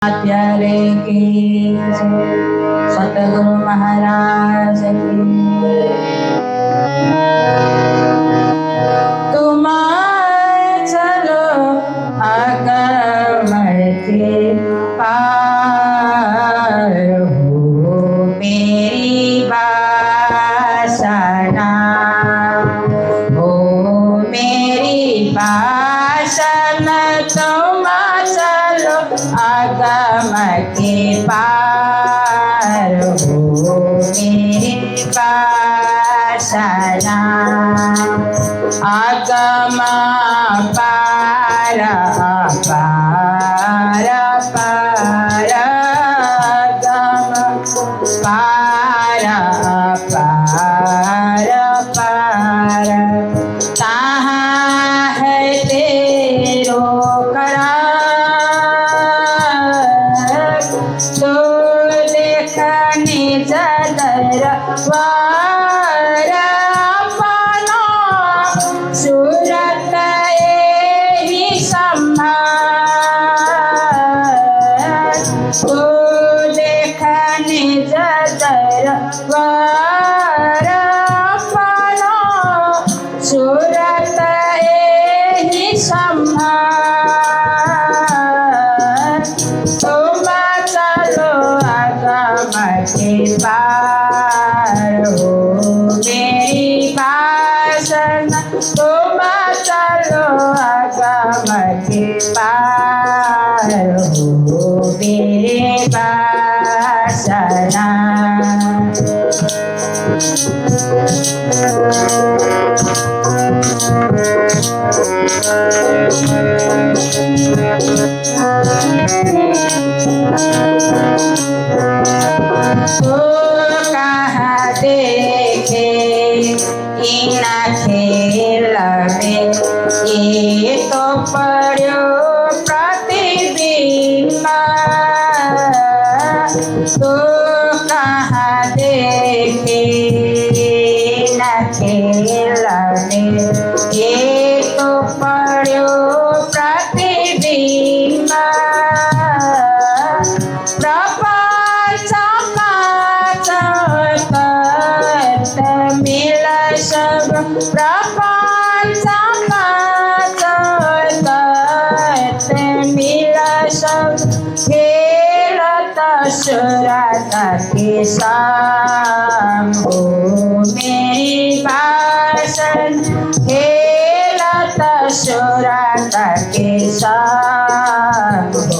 प्यारे की सतगुरु महाराज की। तुम चलो आगम के पार हो मेरी वासना, हो मेरी वासना। तुम चलो आगम के पार हो मेरी वासना। आगम पार पार पार, आगम पार पार पार। कहाँ है तेरो करार, तो देखने जदरवार अपना सूरत एही सम्मान। तो देखने जदरवार अपना सूरत एही सम्मान। तुम चलो आगम के पार हो मेरी वासना। तुम चलो आगम के पार हो मेरी वासना। तो कहाँ देखे इन खेल में, ये तो पड़ो प्रतिबिंब। तो कहाँ देखे इन खेल में, ये तो पड़ो प्रतिबिंब। प्रपंच मिल सब, प्रपंच मिल सब। खेलत सुरत के संग हो मेरी वासना। खेलत सुरत के संग हो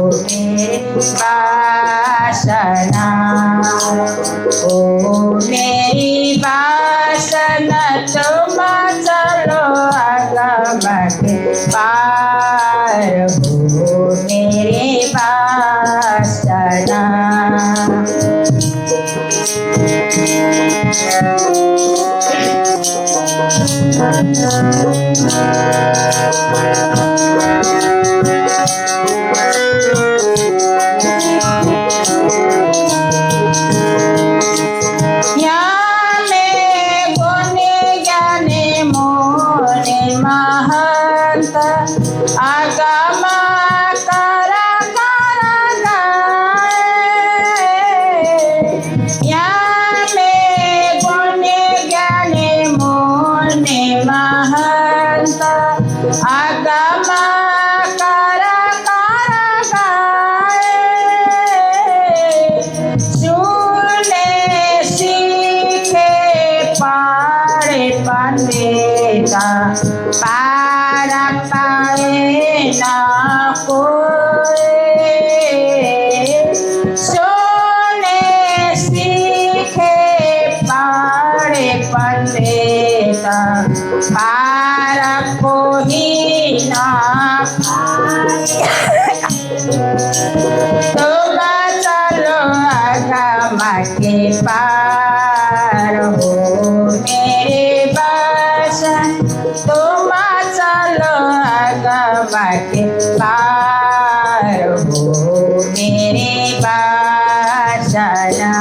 मेरी वासना। ओ मेरी वासना, तुम चलो आगम के पार हो मेरी वासना। आगम कर कर गाए, याने गुणे ज्ञाने मोने महंत। आगम कर कर गाए, सुने सीखे पारे पंडिता। पार पाए ना कोई, सोने सीखे पारे पंडिता। पार कोई ना तुम चलो आगम के पार हो मेरे वासना। तुम चलो आगम के पार हो मेरी वासना।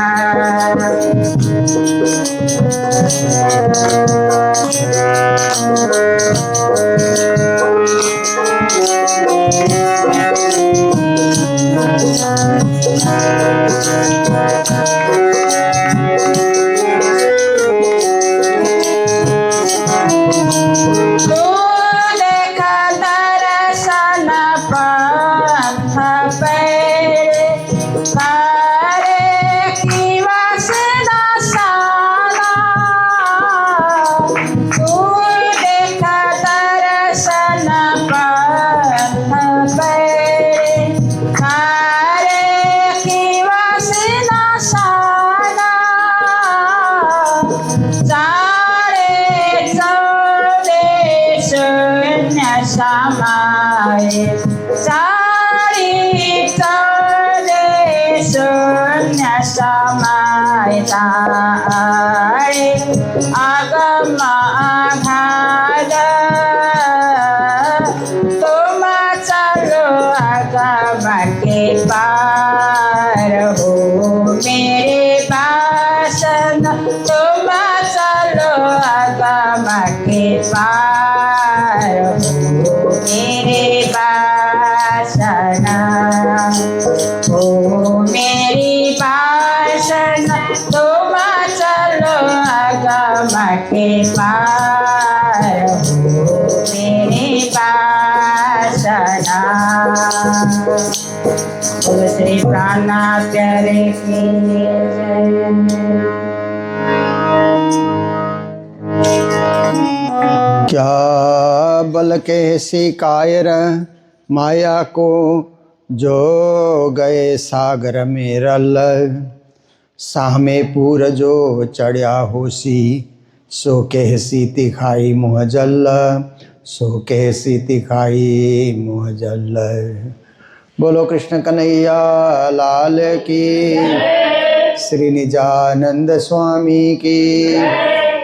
श्री प्राणनाथ प्यारे की क्या बल के सिकायर माया को जो गए सागर में रल, सामे पूर जो चढ़िया होसी, सो के सीती खाई मुँह जल, सो के सीती खाई मुँह जल। बोलो कृष्ण कन्हैया लाल की, श्री निजानंद स्वामी की,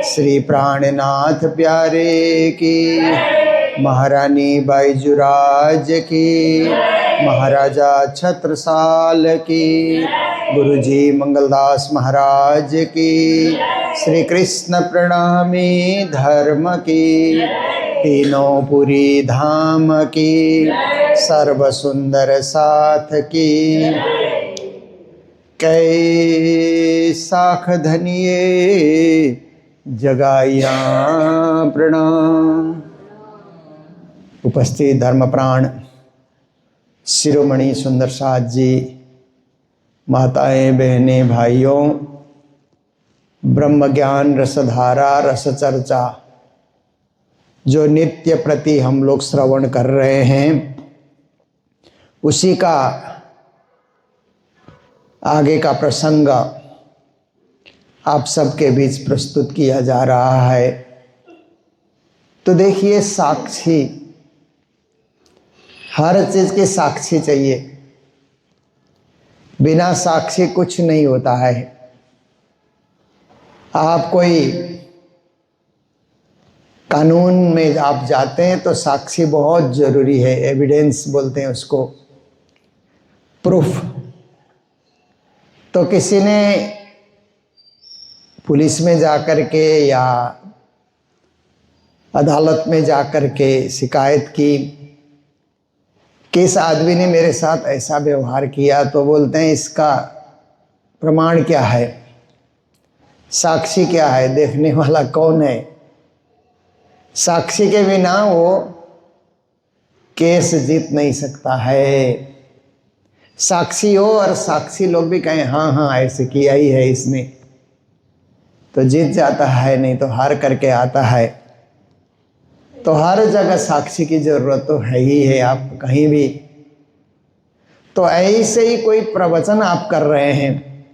श्री प्राणनाथ प्यारे की, महारानी बाईजुराज की, महाराजा छत्रसाल की, गुरुजी मंगलदास महाराज की, श्री कृष्ण प्रणामी धर्म की, तीनों पुरी धाम की, सर्व सुंदर साथ की, कै साख धनिये जगाइया प्रणाम। उपस्थित धर्म प्राण शिरोमणि सुंदर साथ जी, माताएं बहनें भाइयों, ब्रह्म ज्ञान रसधारा रस चर्चा जो नित्य प्रति हम लोग श्रवण कर रहे हैं, उसी का आगे का प्रसंग आप सबके बीच प्रस्तुत किया जा रहा है। तो देखिए, साक्षी, हर चीज के साक्षी चाहिए, बिना साक्षी कुछ नहीं होता है। आप कोई कानून में आप जाते हैं तो साक्षी बहुत जरूरी है, एविडेंस बोलते हैं उसको, प्रूफ। तो किसी ने पुलिस में जाकर के या अदालत में जाकर के शिकायत की कि इस आदमी ने मेरे साथ ऐसा व्यवहार किया, तो बोलते हैं इसका प्रमाण क्या है, साक्षी क्या है, देखने वाला कौन है। साक्षी के बिना वो केस जीत नहीं सकता है। साक्षी हो और साक्षी लोग भी कहें हाँ हाँ ऐसे किया ही है इसने, तो जीत जाता है, नहीं तो हार करके आता है। तो हर जगह साक्षी की जरूरत तो है ही है, आप कहीं भी। तो ऐसे ही कोई प्रवचन आप कर रहे हैं,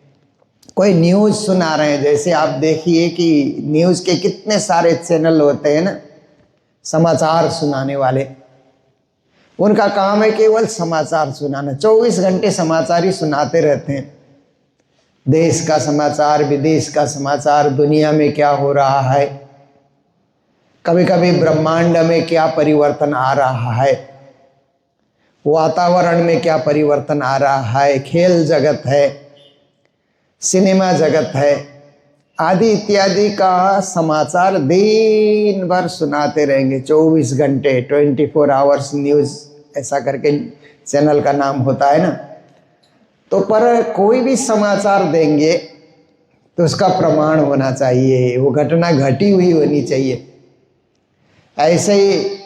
कोई न्यूज़ सुना रहे हैं, जैसे आप देखिए कि न्यूज़ के कितने सारे चैनल होते हैं ना, समाचार सुनाने वाले, उनका काम है केवल समाचार सुनाना, 24 घंटे समाचार ही सुनाते रहते हैं। देश का समाचार, विदेश का समाचार, दुनिया में क्या हो रहा है, कभी कभी ब्रह्मांड में क्या परिवर्तन आ रहा है, वातावरण में क्या परिवर्तन आ रहा है, खेल जगत है, सिनेमा जगत है, आदि इत्यादि का समाचार दिन भर सुनाते रहेंगे, 24 घंटे, 24 आवर्स न्यूज़, ऐसा करके चैनल का नाम होता है ना। तो पर कोई भी समाचार देंगे तो उसका प्रमाण होना चाहिए, वो घटना घटी हुई होनी चाहिए। ऐसे ही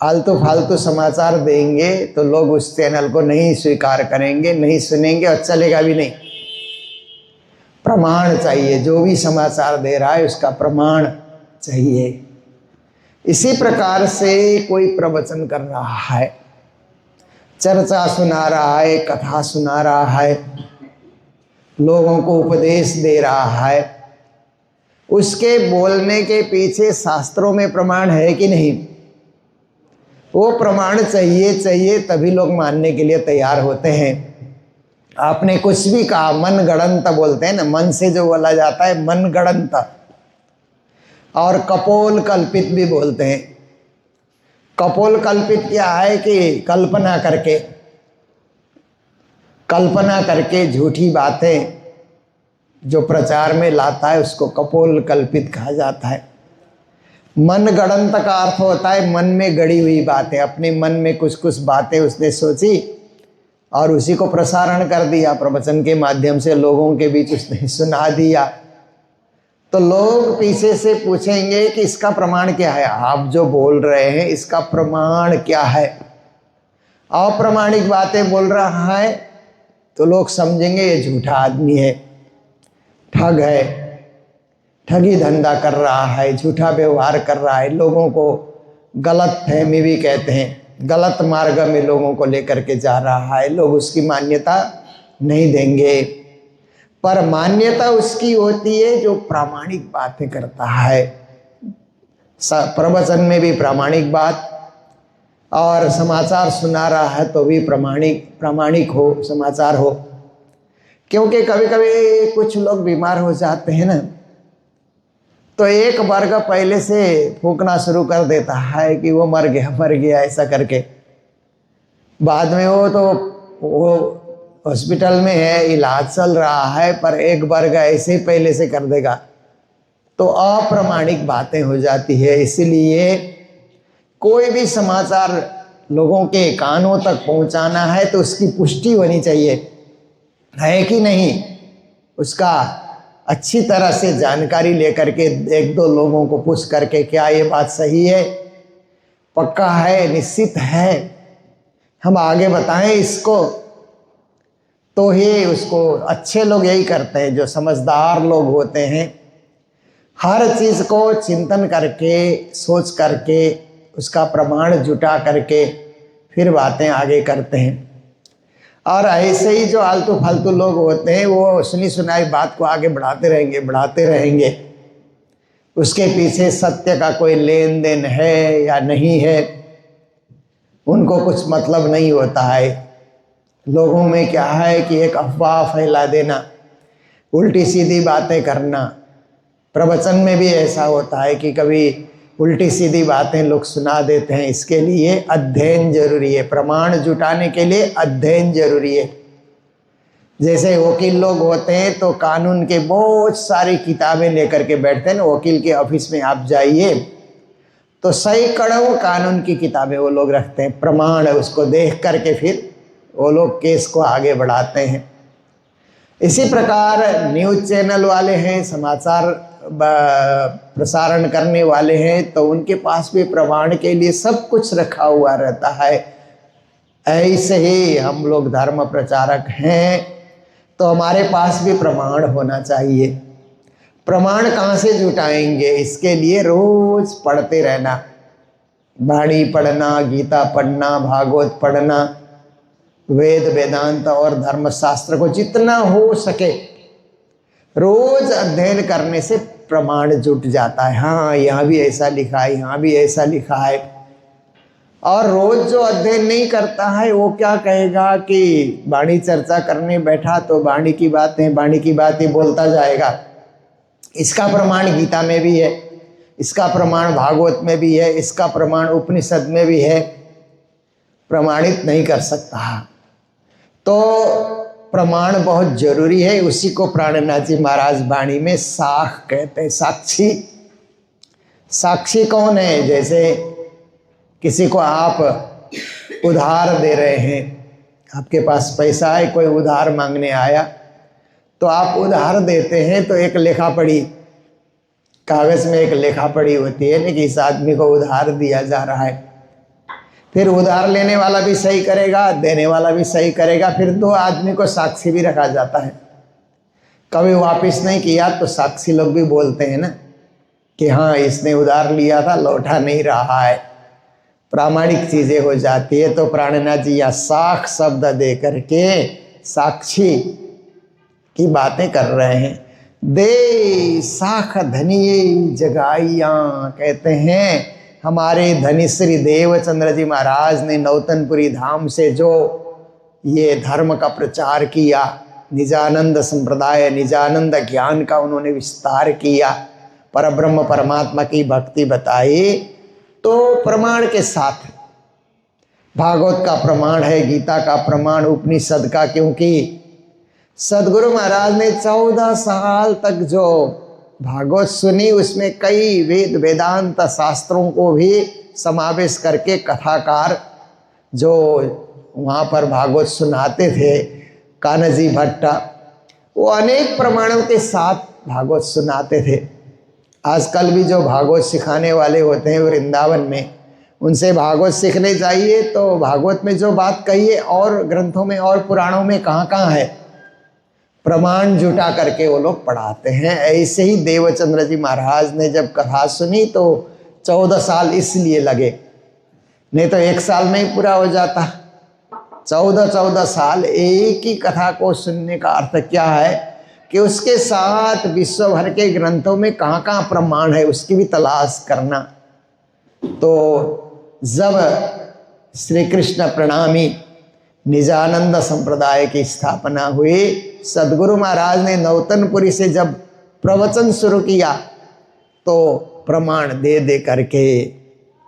आलतू फालतू समाचार देंगे तो लोग उस चैनल को नहीं स्वीकार करेंगे, नहीं सुनेंगे और चलेगा भी नहीं। प्रमाण चाहिए, जो भी समाचार दे रहा है उसका प्रमाण चाहिए। इसी प्रकार से कोई प्रवचन कर रहा है, चर्चा सुना रहा है, कथा सुना रहा है, लोगों को उपदेश दे रहा है, उसके बोलने के पीछे शास्त्रों में प्रमाण है कि नहीं? वो प्रमाण चाहिए तभी लोग मानने के लिए तैयार होते हैं। आपने कुछ भी कहा, मन गढ़ंत बोलते हैं ना, मन से जो बोला जाता है मन गढ़ंत, और कपोल कल्पित भी बोलते हैं। कपोल कल्पित क्या है कि कल्पना करके झूठी बातें जो प्रचार में लाता है उसको कपोल कल्पित कहा जाता है। मन गढ़ंत का अर्थ होता है मन में गड़ी हुई बातें, अपने मन में कुछ बातें उसने सोची और उसी को प्रसारण कर दिया, प्रवचन के माध्यम से लोगों के बीच उसने सुना दिया। तो लोग पीछे से पूछेंगे कि इसका प्रमाण क्या है, आप जो बोल रहे हैं इसका प्रमाण क्या है? अप्रामाणिक बातें बोल रहा है तो लोग समझेंगे ये झूठा आदमी है, ठग है, ठगी धंधा कर रहा है, झूठा व्यवहार कर रहा है, लोगों को गलत फहमी भी कहते हैं, गलत मार्ग में लोगों को लेकर के जा रहा है, लोग उसकी मान्यता नहीं देंगे। पर मान्यता उसकी होती है जो प्रामाणिक बातें करता है। प्रवचन में भी प्रामाणिक बात, और समाचार सुना रहा है तो भी प्रामाणिक हो समाचार हो। क्योंकि कभी कभी कुछ लोग बीमार हो जाते हैं ना, तो एक वर्ग पहले से फूंकना शुरू कर देता है कि वो मर गया ऐसा करके। बाद में वो हॉस्पिटल में है, इलाज चल रहा है, पर एक वर्ग ऐसे ही पहले से कर देगा तो अप्रामाणिक बातें हो जाती है। इसलिए कोई भी समाचार लोगों के कानों तक पहुंचाना है तो उसकी पुष्टि होनी चाहिए, है कि नहीं, उसका अच्छी तरह से जानकारी लेकर के एक दो लोगों को पूछ करके क्या ये बात सही है, पक्का है, निश्चित है, हम आगे बताएं इसको, तो ही उसको। अच्छे लोग यही करते हैं, जो समझदार लोग होते हैं, हर चीज़ को चिंतन करके सोच करके उसका प्रमाण जुटा करके फिर बातें आगे करते हैं। और ऐसे ही जो आलतू फालतू लोग होते हैं वो सुनी सुनाई बात को आगे बढ़ाते रहेंगे, उसके पीछे सत्य का कोई लेन देन है या नहीं है उनको कुछ मतलब नहीं होता है। लोगों में क्या है कि एक अफवाह फैला देना, उल्टी सीधी बातें करना। प्रवचन में भी ऐसा होता है कि कभी उल्टी सीधी बातें लोग सुना देते हैं। इसके लिए अध्ययन जरूरी है, प्रमाण जुटाने के लिए अध्ययन जरूरी है। जैसे वकील लोग होते हैं तो कानून के बहुत सारी किताबें लेकर के बैठते हैं ना, वकील के ऑफिस में आप जाइए तो सैकड़ों कानून की किताबें वो लोग रखते हैं, प्रमाण है, उसको देख करके फिर वो लोग केस को आगे बढ़ाते हैं। इसी प्रकार न्यूज़ चैनल वाले हैं, समाचार प्रसारण करने वाले हैं, तो उनके पास भी प्रमाण के लिए सब कुछ रखा हुआ रहता है। ऐसे ही हम लोग धर्म प्रचारक हैं तो हमारे पास भी प्रमाण होना चाहिए। प्रमाण कहाँ से जुटाएंगे? इसके लिए रोज पढ़ते रहना, वाणी पढ़ना, गीता पढ़ना, भागवत पढ़ना, वेद वेदांत और धर्मशास्त्र को जितना हो सके रोज अध्ययन करने से प्रमाण जुट जाता है। हाँ, यहाँ भी ऐसा लिखा है, यहाँ भी ऐसा लिखा है। और रोज जो अध्ययन नहीं करता है वो क्या कहेगा कि वाणी चर्चा करने बैठा तो वाणी की बातें बोलता जाएगा। इसका प्रमाण गीता में भी है, इसका प्रमाण भागवत में भी है, इसका प्रमाण उपनिषद में भी है, प्रमाणित नहीं कर सकता। तो प्रमाण बहुत जरूरी है। उसी को प्राणनाथ जी महाराज वाणी में साख कहते हैं, साक्षी। साक्षी कौन है? जैसे किसी को आप उधार दे रहे हैं, आपके पास पैसा है, कोई उधार मांगने आया तो आप उधार देते हैं तो एक लेखा पढ़ी, कागज में एक लेखा पढ़ी होती है ना कि इस आदमी को उधार दिया जा रहा है। फिर उधार लेने वाला भी सही करेगा, देने वाला भी सही करेगा, फिर दो आदमी को साक्षी भी रखा जाता है। कभी वापस नहीं किया तो साक्षी लोग भी बोलते हैं ना कि हाँ इसने उधार लिया था, लौटा नहीं रहा है, प्रामाणिक चीजें हो जाती है। तो प्राणनाथ जी यहाँ साख शब्द दे करके साक्षी की बातें कर रहे हैं। दे साख धनिये जगाइया, कहते हैं हमारे धनी श्री देवचंद्र जी महाराज ने नौतनपुरी धाम से जो ये धर्म का प्रचार किया, निजानंद संप्रदाय, निजानंद ज्ञान का उन्होंने विस्तार किया, परब्रह्म परमात्मा की भक्ति बताई, तो प्रमाण के साथ भागवत का प्रमाण है, गीता का प्रमाण, उपनिषद का, क्योंकि सदगुरु महाराज ने 14 साल तक जो भागवत सुनी उसमें कई वेद वेदांत शास्त्रों को भी समावेश करके कथाकार जो वहाँ पर भागवत सुनाते थे, कान्हजी भट्ट, वो अनेक प्रमाणों के साथ भागवत सुनाते थे। आजकल भी जो भागवत सिखाने वाले होते हैं वृंदावन में, उनसे भागवत सीखने जाइए तो भागवत में जो बात कही है और ग्रंथों में और पुराणों में कहाँ कहाँ है, प्रमाण जुटा करके वो लोग पढ़ाते हैं। ऐसे ही देवचंद्र जी महाराज ने जब कथा सुनी तो 14 साल इसलिए लगे, नहीं तो 1 साल में ही पूरा हो जाता। 14 साल एक ही कथा को सुनने का अर्थ क्या है कि उसके साथ विश्व भर के ग्रंथों में कहाँ कहाँ प्रमाण है उसकी भी तलाश करना। तो जब श्री कृष्ण प्रणामी निजानंद संप्रदाय की स्थापना हुई, सदगुरु महाराज ने नौतनपुरी से जब प्रवचन शुरू किया तो प्रमाण दे दे करके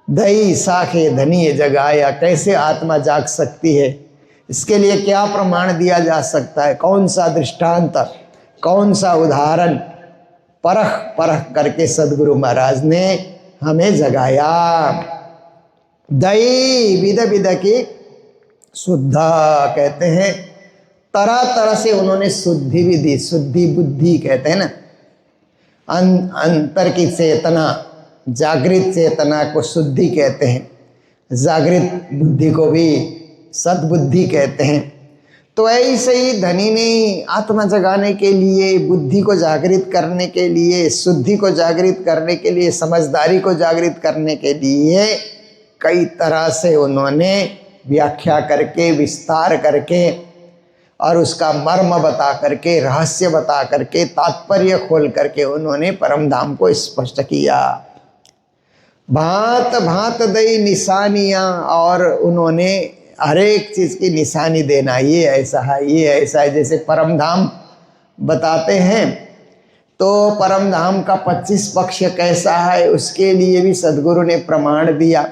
दही साखे धनिये जगाया, कैसे आत्मा जाग सकती है, इसके लिए क्या प्रमाण दिया जा सकता है, कौन सा दृष्टांत, कौन सा उदाहरण, परख परख करके सदगुरु महाराज ने हमें जगाया। दही विद विद की शुद्धा, कहते हैं तरह तरह से उन्होंने शुद्धि भी दी, शुद्धि बुद्धि कहते हैं ना, अंतर की चेतना, जागृत चेतना को शुद्धि कहते हैं, जागृत बुद्धि को भी सद्बुद्धि कहते हैं। तो ऐसे ही धनी ने आत्मा जगाने के लिए, बुद्धि को जागृत करने के लिए, शुद्धि को जागृत करने के लिए, समझदारी को जागृत करने के लिए कई तरह से उन्होंने व्याख्या करके, विस्तार करके और उसका मर्म बता करके, रहस्य बता करके, तात्पर्य खोल करके उन्होंने परम धाम को स्पष्ट किया। भांत भांत दई निशानियाँ, और उन्होंने हर एक चीज़ की निशानी देना, ये ऐसा है, ये ऐसा है। जैसे परम धाम बताते हैं तो परम धाम का 25 पक्ष कैसा है उसके लिए भी सदगुरु ने प्रमाण दिया,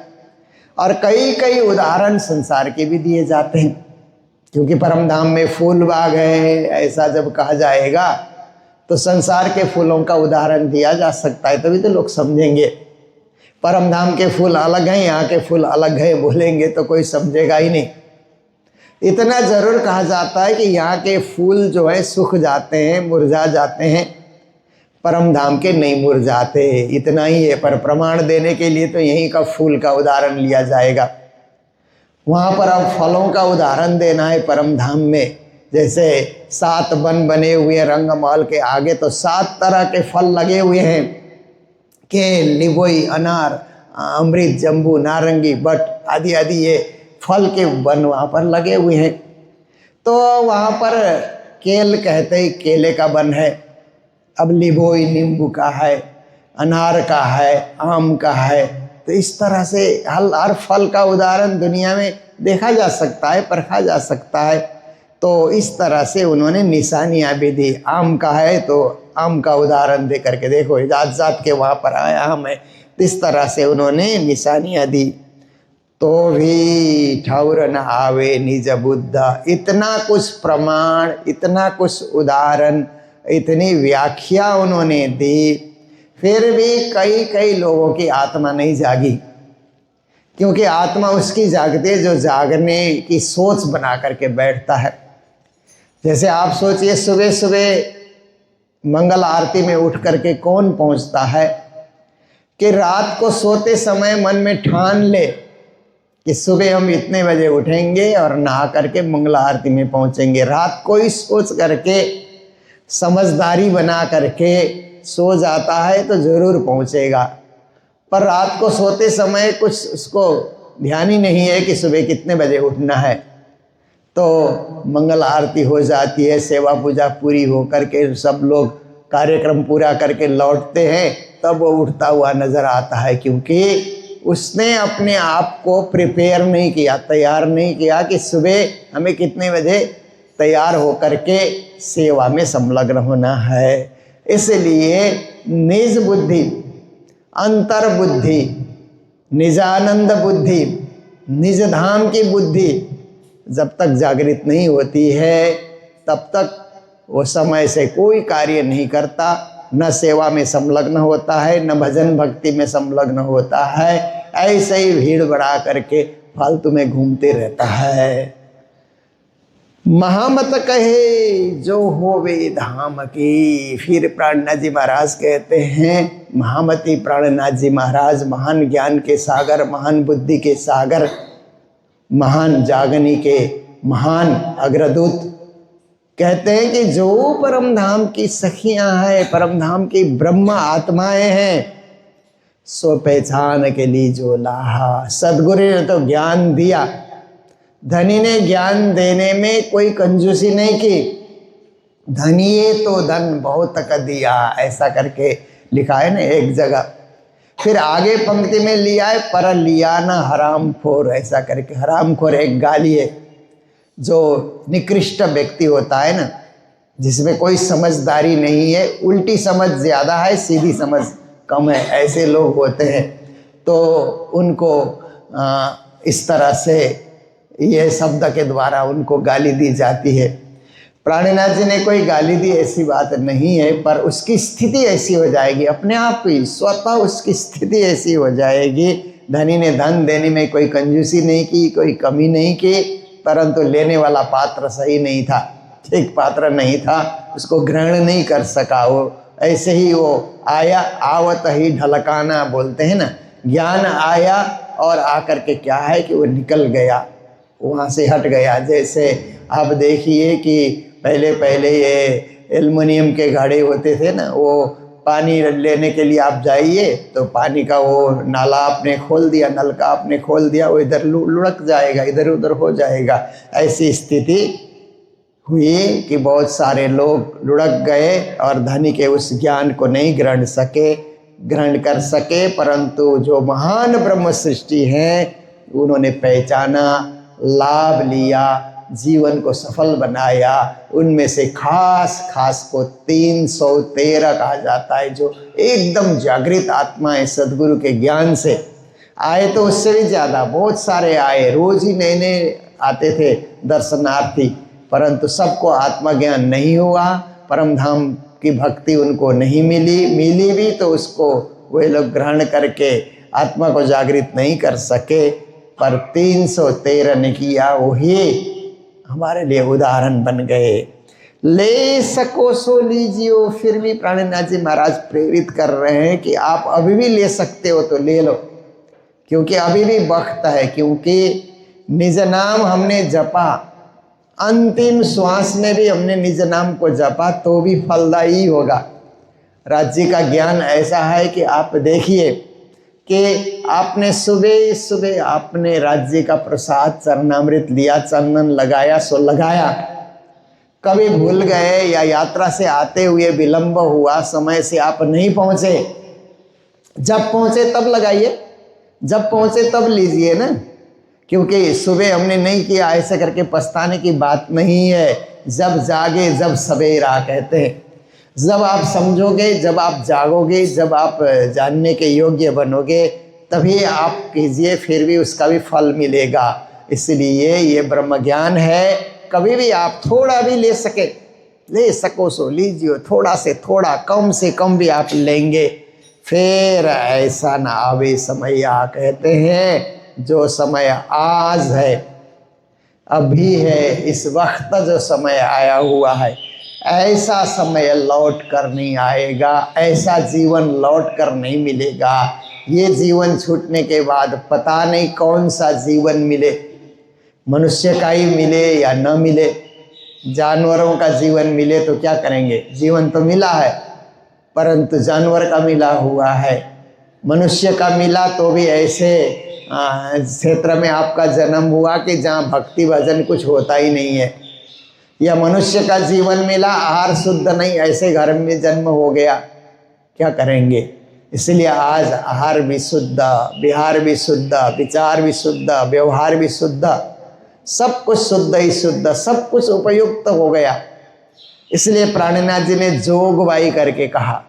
और कई कई उदाहरण संसार के भी दिए जाते हैं, क्योंकि परम धाम में फूल बाग है, ऐसा जब कहा जाएगा तो संसार के फूलों का उदाहरण दिया जा सकता है, तभी तो लोग समझेंगे। परम धाम के फूल अलग हैं, यहाँ के फूल अलग है बोलेंगे तो कोई समझेगा ही नहीं। इतना ज़रूर कहा जाता है कि यहाँ के फूल जो है सूख जाते हैं, मुरझा जाते हैं, परम धाम के नहीं मुरझाते, इतना ही है। पर प्रमाण देने के लिए तो यहीं का फूल का उदाहरण लिया जाएगा। वहाँ पर अब फलों का उदाहरण देना है परम धाम में, जैसे 7 वन बने हुए रंगमहल के आगे तो 7 तरह के फल लगे हुए हैं, केल, लिबोई, अनार, अमृत, जम्बू, नारंगी, बट आदि आदि ये फल के वन वहाँ पर लगे हुए हैं। तो वहाँ पर केल कहते ही केले का वन है, अब लिबोई नींबू का है, अनार का है, आम का है। तो इस तरह से हर फल का उदाहरण दुनिया में देखा जा सकता है, परखा जा सकता है। तो इस तरह से उन्होंने निशानियाँ भी दी। आम का है तो आम का उदाहरण दे करके देखो, जात जात के वहाँ पर आया आम है, इस तरह से उन्होंने निशानियाँ दी। तो भी ठौर न आवे निज बुद्ध, इतना कुछ प्रमाण, इतना कुछ उदाहरण, इतनी व्याख्या उन्होंने दी, फिर भी कई कई लोगों की आत्मा नहीं जागी। क्योंकि आत्मा उसकी जागती है जो जागने की सोच बना करके बैठता है। जैसे आप सोचिए, सुबह सुबह मंगल आरती में उठ करके कौन पहुंचता है कि रात को सोते समय मन में ठान ले कि सुबह हम इतने बजे उठेंगे और नहा करके मंगल आरती में पहुंचेंगे। रात को ही सोच करके समझदारी बना करके सो जाता है तो ज़रूर पहुंचेगा, पर रात को सोते समय कुछ उसको ध्यान ही नहीं है कि सुबह कितने बजे उठना है। तो मंगल आरती हो जाती है, सेवा पूजा पूरी हो करके सब लोग कार्यक्रम पूरा करके लौटते हैं, तब वो उठता हुआ नज़र आता है, क्योंकि उसने अपने आप को प्रिपेयर नहीं किया, तैयार नहीं किया कि सुबह हमें कितने बजे तैयार होकर के सेवा में संलग्न होना है। इसलिए निज बुद्धि, अंतर बुद्धि, निजानंद बुद्धि, निज धाम की बुद्धि जब तक जागृत नहीं होती है तब तक वो समय से कोई कार्य नहीं करता, न सेवा में संलग्न होता है, न भजन भक्ति में संलग्न होता है। ऐसे ही भीड़ बढ़ा करके फालतू में घूमते रहता है। महामत कहे जो होवे धाम की। फिर प्राणनाथ जी महाराज कहते हैं, महामती प्राणनाथ जी महाराज महान ज्ञान के सागर, महान बुद्धि के सागर, महान जागनी के महान अग्रदूत कहते हैं कि जो परम धाम की सखियां हैं, परम धाम की ब्रह्म आत्माएं हैं, सो पहचान के लिए जो लाहा। सदगुरु ने तो ज्ञान दिया, धनी ने ज्ञान देने में कोई कंजूसी नहीं की। धनिये तो धन बहुत तक दिया, ऐसा करके लिखा है ना एक जगह। फिर आगे पंक्ति में लिया है, पर लिया ना हराम खोर, ऐसा करके। हराम खोर एक गाली है। जो निकृष्ट व्यक्ति होता है ना, जिसमें कोई समझदारी नहीं है, उल्टी समझ ज़्यादा है, सीधी समझ कम है, ऐसे लोग होते हैं, तो उनको इस तरह से ये शब्द के द्वारा उनको गाली दी जाती है। प्राणनाथ जी ने कोई गाली दी ऐसी बात नहीं है, पर उसकी स्थिति ऐसी हो जाएगी, अपने आप ही स्वतः उसकी स्थिति ऐसी हो जाएगी। धनी ने धन देने में कोई कंजूसी नहीं की, कोई कमी नहीं की, परंतु लेने वाला पात्र सही नहीं था, ठीक पात्र नहीं था, उसको ग्रहण नहीं कर सका। वो ऐसे ही वो आया, आवत ही ढलकाना बोलते हैं ना, ज्ञान आया और आकर के क्या है कि वो निकल गया, वहाँ से हट गया। जैसे आप देखिए कि पहले पहले ये एल्युमिनियम के घड़े होते थे ना, वो पानी लेने के लिए आप जाइए तो पानी का वो नाला आपने खोल दिया, नलका आपने खोल दिया, वो इधर लुढ़क जाएगा, इधर उधर हो जाएगा। ऐसी स्थिति हुई कि बहुत सारे लोग लुढ़क गए और धनी के उस ज्ञान को नहीं ग्रहण कर सके, परंतु जो महान ब्रह्म सृष्टि हैं उन्होंने पहचाना, लाभ लिया, जीवन को सफल बनाया। उनमें से खास को 313 कहा जाता है, जो एकदम जागृत आत्मा है, सदगुरु के ज्ञान से आए। तो उससे भी ज़्यादा बहुत सारे आए, रोज ही नए नए आते थे दर्शनार्थी, परंतु सबको आत्मा ज्ञान नहीं हुआ, परम धाम की भक्ति उनको नहीं मिली भी तो उसको वे लोग ग्रहण करके आत्मा को जागृत नहीं कर सके। पर 313 ने किया, वही हमारे लिए उदाहरण बन गए। ले सको सो लीजियो। फिर भी प्राणनाथ जी महाराज प्रेरित कर रहे हैं कि आप अभी भी ले सकते हो तो ले लो, क्योंकि अभी भी वक्त है। क्योंकि निज नाम हमने जपा, अंतिम श्वास में भी हमने निज नाम को जपा तो भी फलदायी होगा। राज्य का ज्ञान ऐसा है कि आप देखिए कि आपने सुबह सुबह आपने राज्य का प्रसाद चरणामृत लिया, चंदन लगाया सो लगाया, कभी भूल गए या यात्रा से आते हुए विलंब हुआ, समय से आप नहीं पहुँचे, जब पहुँचे तब लगाइए, जब पहुँचे तब लीजिए ना। क्योंकि सुबह हमने नहीं किया ऐसे करके पछताने की बात नहीं है। जब जागे जब सवेरा कहते हैं, जब आप समझोगे, जब आप जागोगे, जब आप जानने के योग्य बनोगे तभी आप कीजिए, फिर भी उसका भी फल मिलेगा। इसलिए ये ब्रह्म ज्ञान है, कभी भी आप थोड़ा भी ले सको सो लीजिए, थोड़ा से थोड़ा, कम से कम भी आप लेंगे, फिर ऐसा ना आवे समैया कहते हैं जो समय आज है, अभी है, इस वक्त जो समय आया हुआ है, ऐसा समय लौट कर नहीं आएगा, ऐसा जीवन लौट कर नहीं मिलेगा। ये जीवन छूटने के बाद पता नहीं कौन सा जीवन मिले, मनुष्य का ही मिले या न मिले। जानवरों का जीवन मिले तो क्या करेंगे, जीवन तो मिला है परंतु जानवर का मिला हुआ है। मनुष्य का मिला तो भी ऐसे क्षेत्र में आपका जन्म हुआ कि जहाँ भक्ति भजन कुछ होता ही नहीं है। या मनुष्य का जीवन मिला, आहार शुद्ध नहीं, ऐसे घर में जन्म हो गया, क्या करेंगे। इसलिए आज आहार भी शुद्ध, विहार भी शुद्ध, विचार भी शुद्ध, व्यवहार भी शुद्ध, सब कुछ शुद्ध ही शुद्ध, सब कुछ उपयुक्त हो गया। इसलिए प्राणनाथ जी ने जोगवाई करके कहा,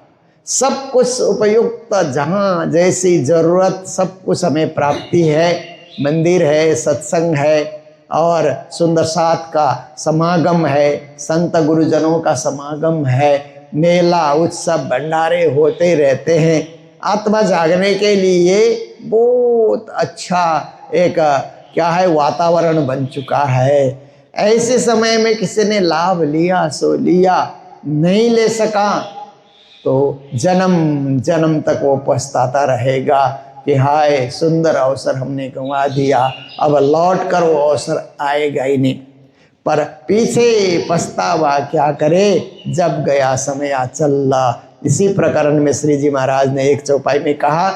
सब कुछ उपयुक्त, जहाँ जैसी जरूरत सब कुछ हमें प्राप्ति है। मंदिर है, सत्संग है और सुंदर साथ का समागम है, संत गुरुजनों का समागम है, मेला उत्सव भंडारे होते रहते हैं। आत्मा जागने के लिए बहुत अच्छा एक क्या है वातावरण बन चुका है। ऐसे समय में किसी ने लाभ लिया सो लिया, नहीं ले सका तो जन्म जन्म तक वो पछताता रहेगा कि हाय सुंदर अवसर हमने गंवा दिया, अब लौट कर वो अवसर आएगा ही नहीं। पर पीछे पछतावा क्या करे, जब गया समय चला। इसी प्रकरण में श्री जी महाराज ने एक चौपाई में कहा,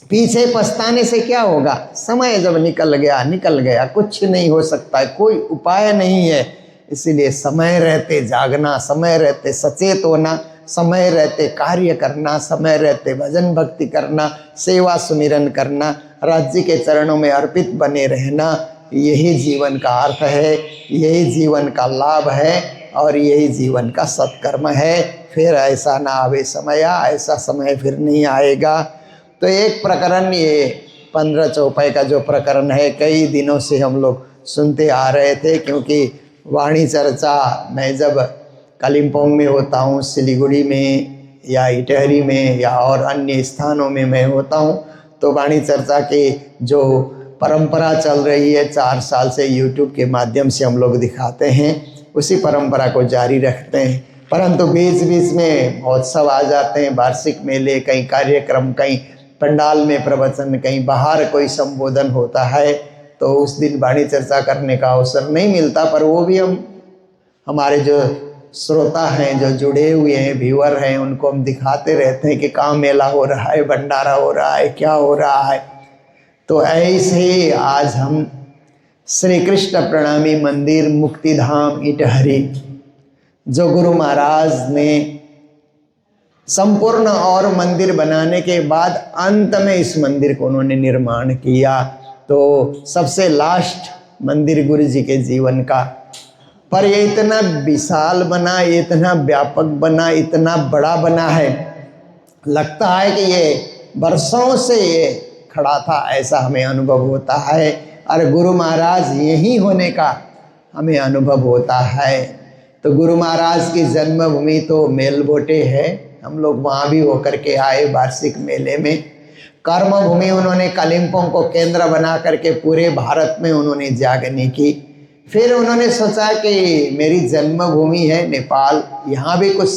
पीछे पछताने से क्या होगा, समय जब निकल गया, कुछ नहीं हो सकता है, कोई उपाय नहीं है। इसीलिए समय रहते जागना, समय रहते सचेत होना, समय रहते कार्य करना, समय रहते भजन भक्ति करना, सेवा सुमिरन करना, राज्य के चरणों में अर्पित बने रहना, यही जीवन का अर्थ है, यही जीवन का लाभ है और यही जीवन का सत्कर्म है। फिर ऐसा ना आवे समय, ऐसा समय फिर नहीं आएगा। तो एक प्रकरण, ये 15 चौपाई का जो प्रकरण है, कई दिनों से हम लोग सुनते आ रहे थे, क्योंकि वाणी चर्चा मैं जब कालिम्पोंग में होता हूँ, सिलीगुड़ी में या इटहरी में या और अन्य स्थानों में मैं होता हूँ, तो वाणी चर्चा के जो परंपरा चल रही है 4 साल से यूट्यूब के माध्यम से हम लोग दिखाते हैं, उसी परंपरा को जारी रखते हैं। परंतु बीच बीच में महोत्सव आ जाते हैं, वार्षिक मेले, कहीं कार्यक्रम, कहीं पंडाल में प्रवचन, कहीं बाहर कोई संबोधन होता है, तो उस दिन वाणी चर्चा करने का अवसर नहीं मिलता। पर वो भी हमारे जो श्रोता हैं, जो जुड़े हुए हैं, व्यूअर हैं, उनको हम दिखाते रहते हैं कि कहाँ मेला हो रहा है, भंडारा हो रहा है, क्या हो रहा है। तो ऐसे ही आज हम श्री कृष्ण प्रणामी मंदिर मुक्तिधाम इटहरी, जो गुरु महाराज ने संपूर्ण और मंदिर बनाने के बाद अंत में इस मंदिर को उन्होंने निर्माण किया, तो सबसे लास्ट मंदिर गुरु जी के जीवन का। पर ये इतना विशाल बना, ये इतना व्यापक बना, इतना बड़ा बना है, लगता है कि ये वर्षों से ये खड़ा था, ऐसा हमें अनुभव होता है। और गुरु महाराज यही होने का हमें अनुभव होता है। तो गुरु महाराज की जन्मभूमि तो मेलबोटे है, हम लोग वहाँ भी होकर के आए वार्षिक मेले में। कर्मभूमि उन्होंने कालिम्पोंग को केंद्र बना करके पूरे भारत में उन्होंने जागनी की। फिर उन्होंने सोचा कि मेरी जन्मभूमि है नेपाल, यहाँ भी कुछ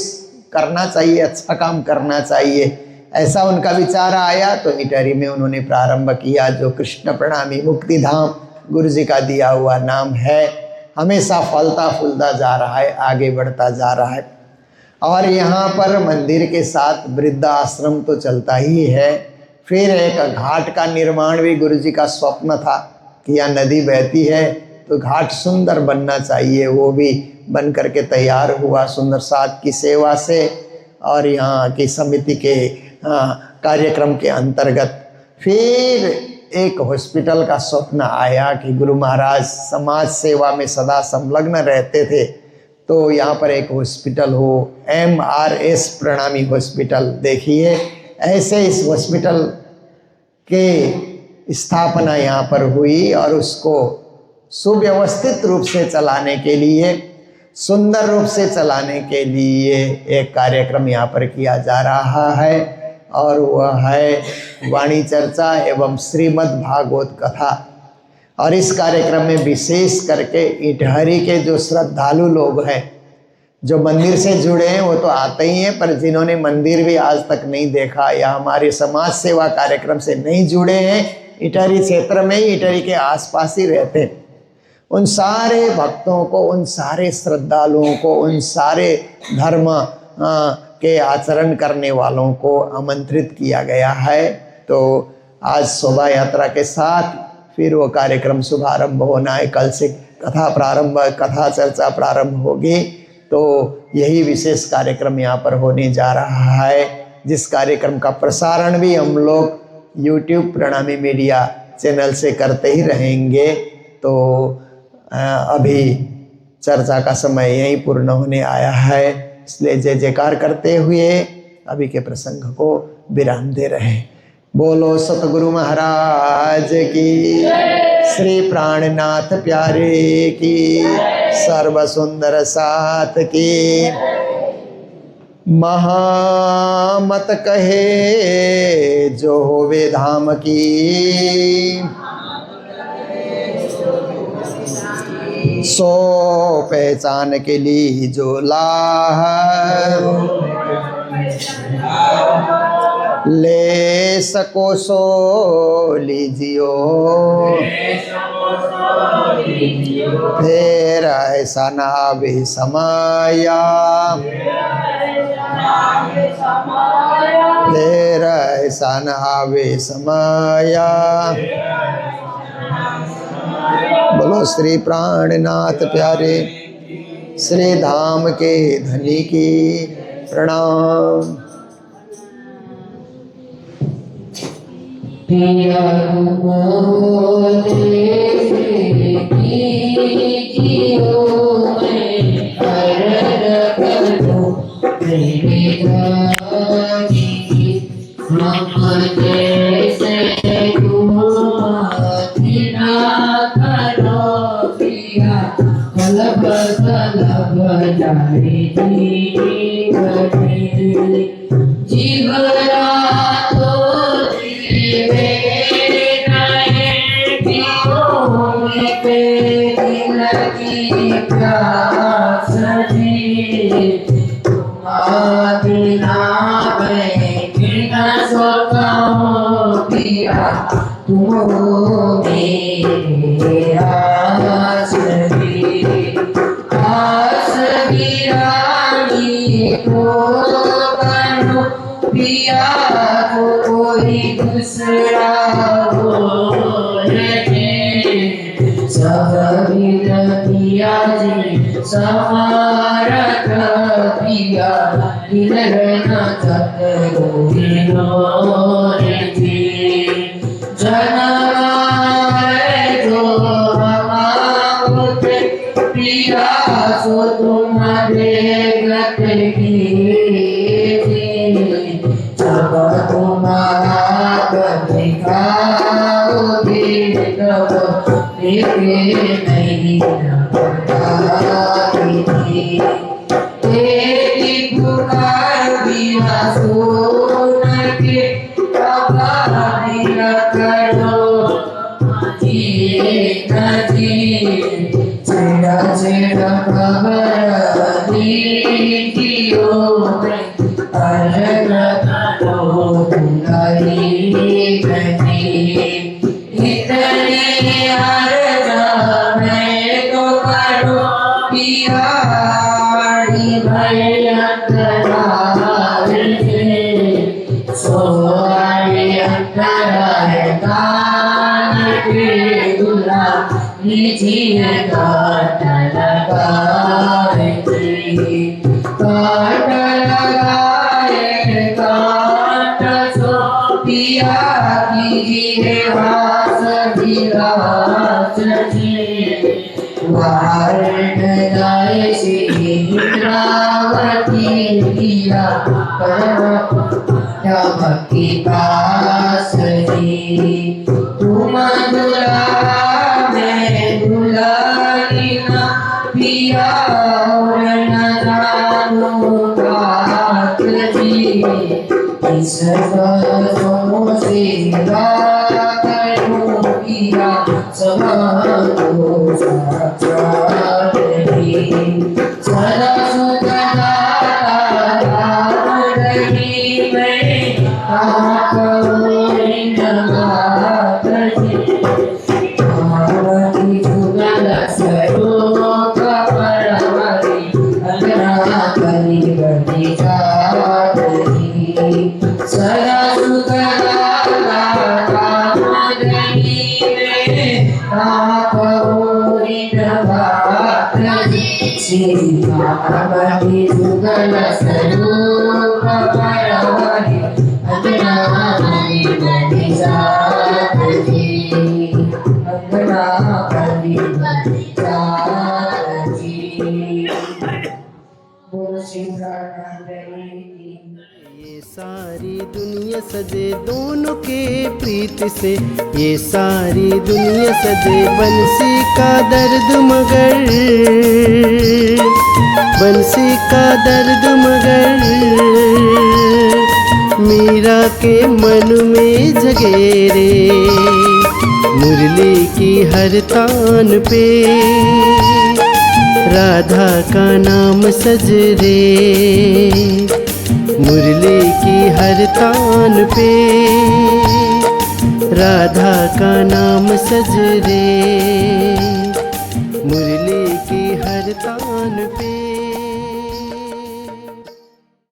करना चाहिए, अच्छा काम करना चाहिए, ऐसा उनका विचार आया। तो इटहरी में उन्होंने प्रारंभ किया, जो कृष्ण प्रणामी मुक्तिधाम गुरु जी का दिया हुआ नाम है। हमेशा फलता फूलता जा रहा है, आगे बढ़ता जा रहा है। और यहाँ पर मंदिर के साथ वृद्धाश्रम तो चलता ही है। फिर एक घाट का निर्माण भी गुरु जी का स्वप्न था कि यहाँ नदी बहती है तो घाट सुंदर बनना चाहिए, वो भी बन करके तैयार हुआ सुंदर साथ की सेवा से और यहाँ की समिति के कार्यक्रम के अंतर्गत। फिर एक हॉस्पिटल का स्वप्न आया कि गुरु महाराज समाज सेवा में सदा संलग्न रहते थे, तो यहाँ पर एक हॉस्पिटल हो, MRS प्रणामी हॉस्पिटल। देखिए ऐसे इस हॉस्पिटल के स्थापना यहाँ पर हुई और उसको सुव्यवस्थित रूप से चलाने के लिए, सुंदर रूप से चलाने के लिए एक कार्यक्रम यहाँ पर किया जा रहा है। और वह है वाणी चर्चा एवं श्रीमद् भागवत कथा। और इस कार्यक्रम में विशेष करके इटहरी के जो श्रद्धालु लोग हैं, जो मंदिर से जुड़े हैं, वो तो आते ही हैं, पर जिन्होंने मंदिर भी आज तक नहीं देखा या हमारे समाज सेवा कार्यक्रम से नहीं जुड़े हैं, इटहरी क्षेत्र में ही, इटहरी के आसपास ही रहते हैं, उन सारे भक्तों को, उन सारे श्रद्धालुओं को, उन सारे धर्म के आचरण करने वालों को आमंत्रित किया गया है। तो आज शोभा यात्रा के साथ फिर वो कार्यक्रम शुभारंभ होना है। कल से कथा चर्चा प्रारंभ होगी। तो यही विशेष कार्यक्रम यहाँ पर होने जा रहा है, जिस कार्यक्रम का प्रसारण भी हम लोग YouTube प्रणामी मीडिया चैनल से करते ही रहेंगे। तो अभी चर्चा का समय यहीं पूर्ण होने आया है, इसलिए जय जयकार करते हुए अभी के प्रसंग को विराम दे रहे हैं। बोलो सतगुरु महाराज की, श्री प्राणनाथ प्यारे की, सर्व सुंदर साथ की। महामत कहे जो होवे धाम की, सो पहचान के लिए जो लाह, ले सको सो लीजियो, फिर ऐसा ना भी समाया, फिर ऐसा ना भी समाया। बोलो श्री प्राणनाथ प्यारे, श्री धाम के धनी की प्रणाम। सदा सेवा करो पिया समागो साक्षात ही सदा सदा में आपको नमः आरती जुगल स्वरूप परमरि अंगना करि बड़ी जाती सदा सुगला कामदनी में आपको नमः श्री पार्वती जुगल स्वरूप परमरि अंगना करि बड़ी जाती अंगना करि बड़ी जाती बोलो श्री राधारणी ये सारी दुनिया सजे दोनों के प्रीत से, ये सारी दुनिया सजे बंसी का दर्द मगर, बंसी का दर्द मगर मीरा के मन में जगे रे, मुरली की हर तान पे राधा का नाम सज रे, मुरली की हर तान पे राधा का नाम सज रे, मुरली की हर तान पे